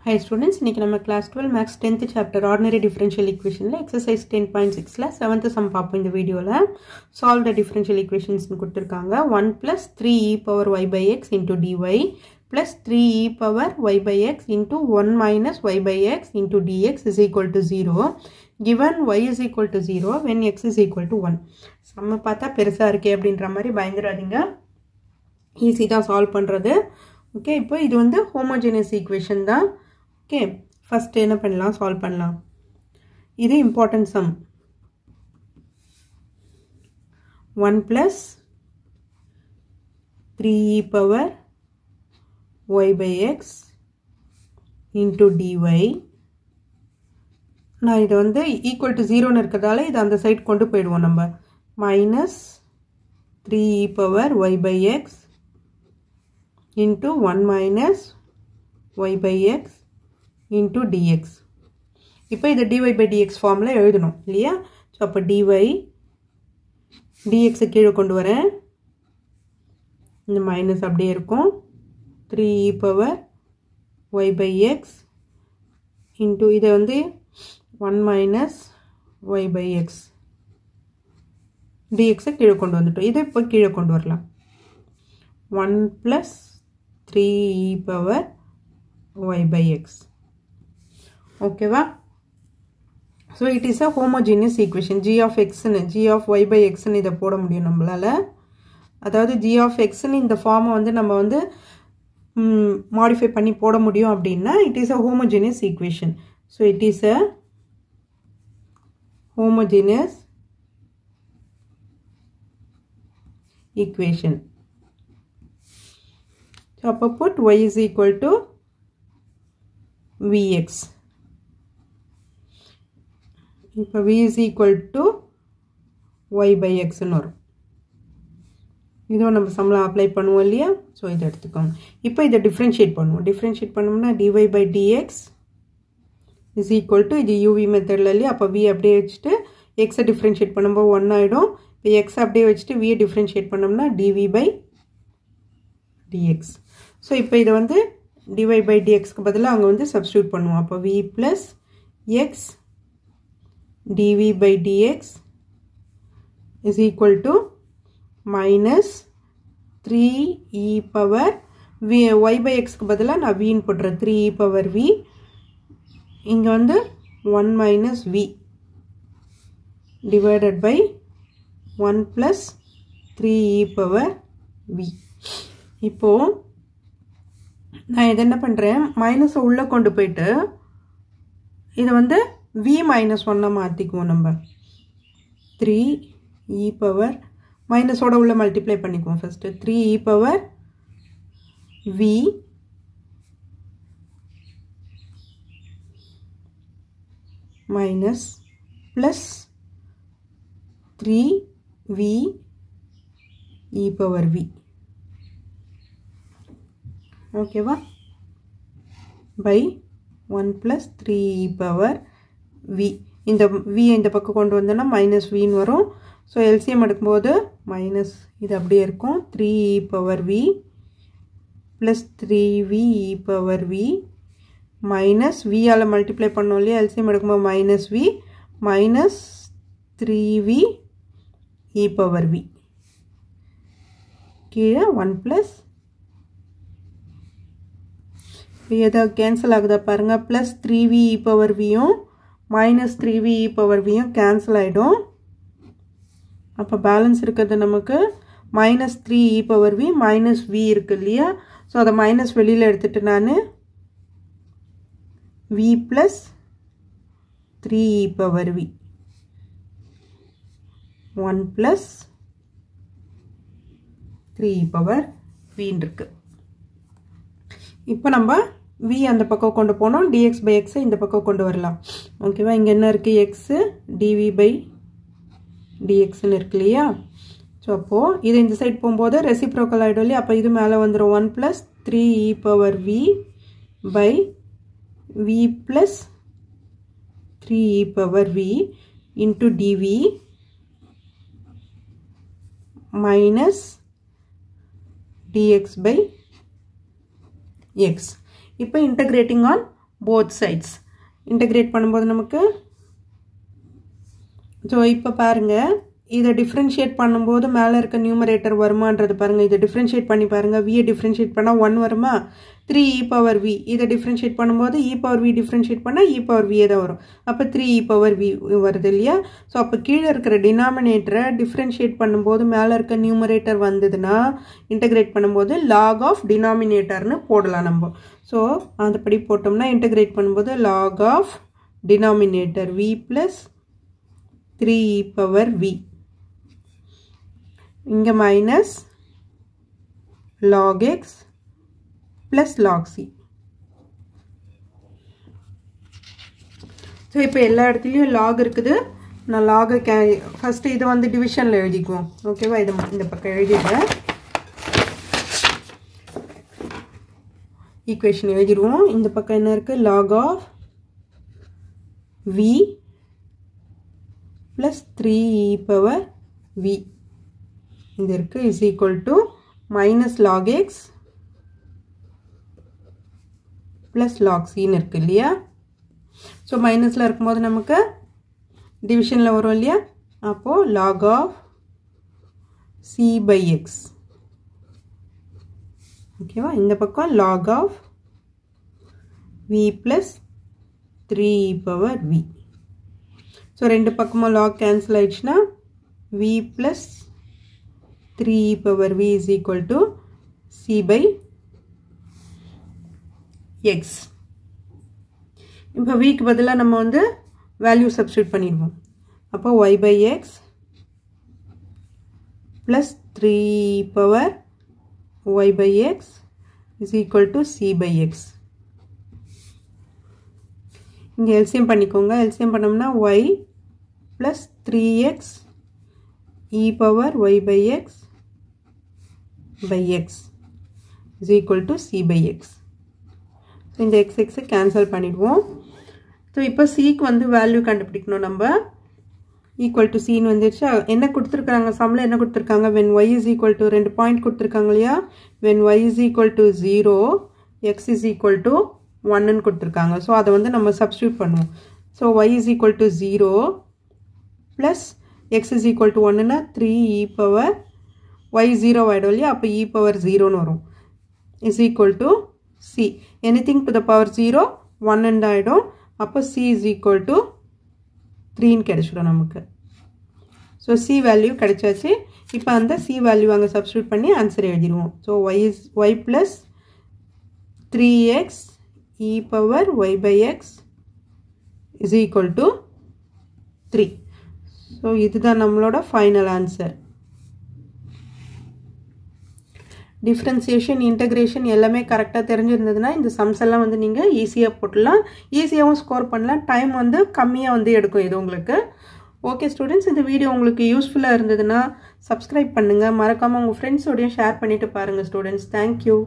Hi students, இன்னைக்கு நம்ம class 12 maths 10th chapter ordinary differential equation ல exercise 10.6 ல 7th sum பாப்போம் இந்த வீடியோல. Solve the differential equations னு கொடுத்திருக்காங்க. 1 plus 3e power y by x into dy plus 3e power y by x into 1 minus y by x into dx is equal to 0. Given y is equal to 0 when x is equal to 1. sum பார்த்தா பெருசா இருக்கே அப்படின்ற மாதிரி பயந்துராதீங்க. Easy தான் solve பண்றது. Okay, இப்போ இது வந்து homogeneous equation தான். Okay, first என்ன பண்ணலாம், solve பண்ணலாம். இது important sum. 1 plus 3e power y by x into dy. நான் இது வந்து equal to 0 னு இருக்கதால இது அந்த சைடு கொண்டு போயிடுவோம் நம்ம. minus 3e power y by x into 1 minus y by x into dx. இப்போ இது dy by dx ஃபார்ம்ல எழுதணும் இல்லையா? சோ அப்ப dy dx கீழ கொண்டு வரேன். இந்த மைனஸ் அப்படியே இருக்கும். 3e power y by x into இது வந்து 1 minus y by x. dx கீழ கொண்டு வந்துட்டோம். இதை இப்போ கீழ கொண்டு வரலாம். 1 plus 3e power y by x. Okay va? So it is a homogeneous equation. g of x னு g of y by x னு இத போட முடியும் நம்மளால. அதாவது g of x னு இந்த ஃபார்மை வந்து நம்ம வந்து modify பண்ணி போட முடியும் அப்படின்னா it is a homogeneous equation. So it is a homogeneous equation. So அப்ப put y is equal to vx. இப்போ v is equal to y by x னு வரும். இதுவும் நம்ம சம்ல அப்ளை பண்ணுவோம் இல்லையா? சோ இத எடுத்துக்கோங்க. இப்போ இத டிஃபரன்ஷியேட் பண்ணுவோம். டிஃபரன்ஷியேட் பண்ணோம்னா dy by dx is equal to இது uv மெத்தட்ல இல்லையா? அப்ப v அப்படியே வச்சிட்டு x டிஃபரன்ஷியேட் பண்ணும்போது 1 ஆயிடும். இப்போ x அப்படியே வச்சிட்டு v டிஃபரன்ஷியேட் பண்ணோம்னா dv by dx. சோ இப்போ இத வந்து dy by dx க்கு பதிலா அங்க வந்து சப்ஸ்டிட்யூட் பண்ணுவோம். அப்ப v plus x dv by dx is equal to minus 3e power v y by x க்கு பதிலா நான் v ன்னு போடுறேன். 3e power v இங்க வந்து 1 minus v divided by 1 plus 3e power v. இப்போ நான் இத என்ன பண்றேன், மைனஸ் உள்ள கொண்டு போயிட்டு இது வந்து v minus 1 மாத்திக்குவோம் நம்ம. 3e power minus ஓட உள்ள மல்டிப்ளை பண்ணிக்குவோம் first. 3e power v minus plus 3v e power v. Okay va? By 1 plus 3e power v. இந்த v இந்த பக்கம் கொண்டு வந்தனா minus v ன்னு வரும். சோ LCM எடுக்கும்போது minus இது அப்படியே இருக்கும். 3e power v plus 3v e power v minus v ஆல மல்டிப்ளை பண்ணோம் இல்லையா? LCM எடுக்கும்போது minus v minus 3v e power v. கீழ 1 plus இத கேன்சல் ஆகுதா பாருங்க. plus 3v e power v யும் minus 3v e power v யும் கேன்சல் ஆயிடும். அப்ப பேலன்ஸ் இருக்குது நமக்கு minus 3 e power v minus v இருக்கு இல்லையா? சோ அத மைனஸ் வெளியில எடுத்துட்டு நானு v plus 3 e power v 1 plus 3 e power v இருக்கு. இப்போ நம்ம v அந்த பக்கம் கொண்டு போனோம். dx by x இந்த பக்கம் கொண்டு வரலாம். ஓகேவா? இங்க என்ன இருக்கு? x dv by dx ன்னு இருக்கு இல்லையா? சோ அப்போ இது இந்த சைடு போயும்போது ரெசிப்ரோக்கல் ஆயிடும் இல்லையா? அப்ப இது மேல வந்துரும் 1 plus 3e power v by v plus 3e power v into dv minus dx by x. இப்போ integrating on both sides. Integrate பண்ணும்போது நமக்கு ஸோ இப்போ பாருங்கள் இதை டிஃப்ரென்ஷியேட் பண்ணும்போது மேலே இருக்க நியூமரேட்டர் வருமானது பாருங்கள். இதை டிஃப்ரென்ஷியேட் பண்ணி பாருங்கள். வியை டிஃப்ரென்ஷியேட் பண்ணால் 1 வருமா? 3 e பவர் v. இதை டிஃப்ரென்ஷியேட் பண்ணும்போது e பவர் v டிஃப்ரென்ஷியேட் பண்ணால் e பவர் v தான் வரும். அப்போ 3 e பவர் v வருது இல்லையா? ஸோ அப்போ கீழே இருக்கிற டினாமினேட்டரை டிஃப்ரென்ஷியேட் பண்ணும்போது மேலே இருக்க நியூமரேட்டர் வந்ததுன்னா இன்டகிரேட் பண்ணும்போது log ஆஃப் டினாமினேட்டர்னு போடலாம் நம்ம. ஸோ அதுபடி போட்டோம்னா இன்டகிரேட் பண்ணும்போது log of denominator v plus 3 e power v. இங்கே minus log x plus log c. So இப்போ எல்லா இடத்துலையும் log இருக்குது. நான் log ஃபஸ்ட்டு இதை வந்து டிவிஷனில் எழுதிக்குவோம். ஓகேவா? இது இந்த பக்கம் எழுதிடுறேன். ஈக்குவேஷன் எழுதிடுவோம். இந்த பக்கம் என்ன இருக்குது? log of v plus 3 e power v இது இருக்கு is equal to minus log x plus log c இருக்கு இல்லையா? ஸோ மைனஸில் இருக்கும்போது நமக்கு டிவிஷனில் வரும் இல்லையா? அப்போது log of c by x. ஓகேவா? இந்த பக்கம் log of v plus 3 e power v. So ரெண்டு பக்கமும் log கேன்சல் ஆயிடுச்சுன்னா v plus 3 e power v is equal to c by x. இப்போ v க்கு பதிலாக நம்ம வந்து வேல்யூ சப்ஸ்டியூட் பண்ணிடுவோம். அப்போ y by x plus 3 e power y by x is equal to c by x. இங்கே LCM பண்ணிக்கோங்க. எல்சிஎம் பண்ணோம்னா y plus 3x e power y by x by x is equal to c by x. So இந்த x cancel பண்ணிடுவோம். So இப்போ சிக்கு வந்து value கண்டுபிடிக்கணும் நம்ம. ஈக்குவல் டு சின்னு வந்துடுச்சு. என்ன கொடுத்துருக்காங்க? சம்மில் என்ன கொடுத்துருக்காங்க? when y is equal to 2 point கொடுத்துருக்காங்க இல்லையா? when y is equal to 0 x is equal to 1ன்னு கொடுத்துருக்காங்க. ஸோ அதை வந்து நம்ம சப்ஸ்டியூட் பண்ணுவோம். So y is equal to 0 plus x is equal to 1ன்னா 3 e power y 0 ஆகிடும் இல்லையா? அப்போ e power 0ன்னு வரும். is equal to c. anything to the power 0 1 ஆகிடும். அப்போ c is equal to 3ன்னு கிடைச்சிடும் நமக்கு. ஸோ c வேல்யூ கிடைச்சாச்சு. இப்போ அந்த c வேல்யூ அங்கே சப்ஸ்டியூட் பண்ணி ஆன்சர் எழுதிடுவோம். So y plus 3x e power y by x is equal to 3. So இதுதான் நம்மளோட ஃபைனல் ஆன்சர். டிஃப்ரென்சியேஷன் இன்டகிரேஷன் எல்லாமே கரெக்டாக தெரிஞ்சிருந்ததுன்னா இந்த சம்ஸ் எல்லாம் வந்து நீங்கள் ஈஸியாக போட்டுடலாம். ஈஸியாகவும் ஸ்கோர் பண்ணலாம். டைம் வந்து கம்மியாக வந்து எடுக்கும் இது உங்களுக்கு. ஓகே ஸ்டூடெண்ட்ஸ், இந்த வீடியோ உங்களுக்கு யூஸ்ஃபுல்லாக இருந்ததுன்னா சப்ஸ்கிரைப் பண்ணுங்கள். மறக்காமல் உங்கள் ஃப்ரெண்ட்ஸோடையும் ஷேர் பண்ணிவிட்டு பாருங்கள் ஸ்டூடெண்ட்ஸ். தேங்க்யூ.